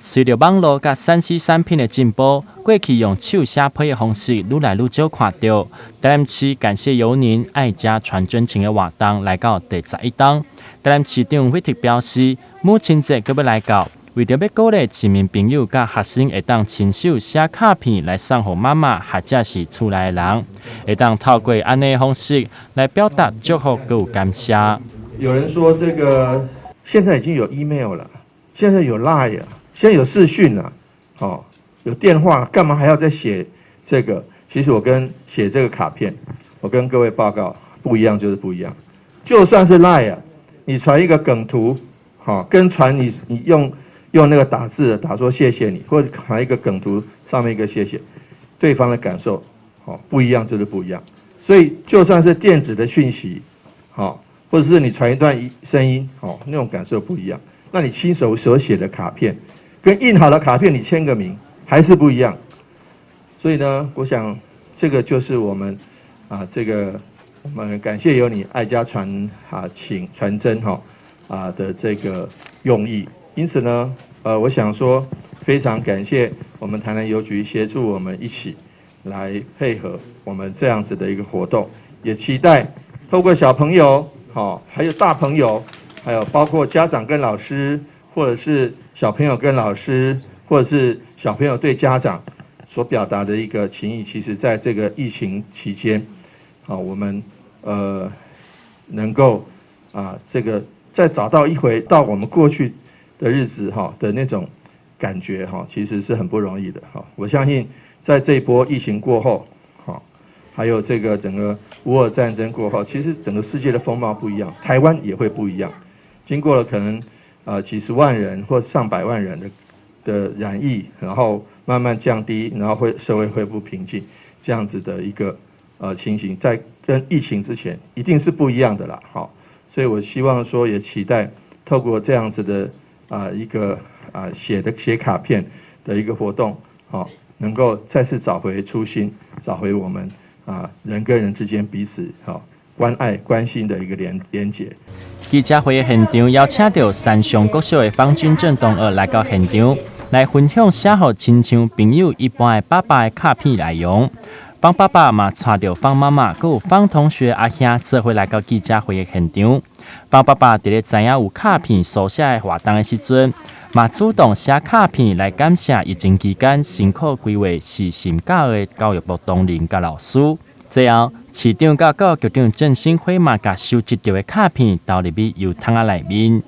随着网络甲3C 产品的进步，过去用手写批的方式愈来愈少看到。台南市感谢由您爱家传真情的活动来到第11档。台南市长委特表示，母亲节搁要来到，为着要鼓励市民朋友甲学生会当亲手写卡片来送给妈妈或者是厝内的人，会当透过安尼的方式来表达祝福佮有感谢。有人说这个现在已经有 email 了，现在有 line 了，现在有视讯了，有电话，干嘛还要再写这个？其实我跟写这个卡片，我跟各位报告不一样就是不一样。就算是 line 啊，你传一个梗图，跟传你用那个打字打说谢谢你，或者传一个梗图上面一个谢谢，对方的感受，不一样就是不一样。所以就算是电子的讯息，或者是你传一段声音，那种感受不一样。那你亲手所写的卡片，跟印好的卡片你签个名还是不一样。所以呢，我想这个就是我们我们感谢有你爱家传真的这个用意。因此呢，我想说非常感谢我们台南邮局协助我们一起来配合我们这样子的一个活动，也期待透过小朋友，还有大朋友，还有包括家长跟老师，或者是小朋友跟老师，或者是小朋友对家长所表达的一个情谊，其实在这个疫情期间，我们能够这个再找到一回到我们过去的日子的那种感觉其实是很不容易的我相信在这一波疫情过后，还有这个整个乌俄战争过后，其实整个世界的风貌不一样，台湾也会不一样。经过了可能几十万人或上百万人的染疫，然后慢慢降低，然后社会恢复平静，这样子的一个情形，在跟疫情之前一定是不一样的啦。所以我希望说也期待透过这样子的一个写卡片的一个活动，能够再次找回初心，找回我们人跟人之间彼此关爱关心的一个连结。记者会的现场邀请到山上国小的方君正同学来到现场，来分享写给亲像朋友一般的爸爸的卡片内容。方爸爸嘛带着方妈妈，还有方同学阿兄做伙来到记者会的现场。方爸爸伫咧知影有卡片书写的活动的时阵，嘛主动写卡片来感谢疫情期间辛苦规划是心教的教育部同仁甲老师。最后，市长甲教育局长郑兴辉嘛，甲收集到的卡片投入去邮筒内面。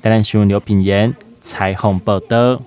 台南新闻刘品言采访报道。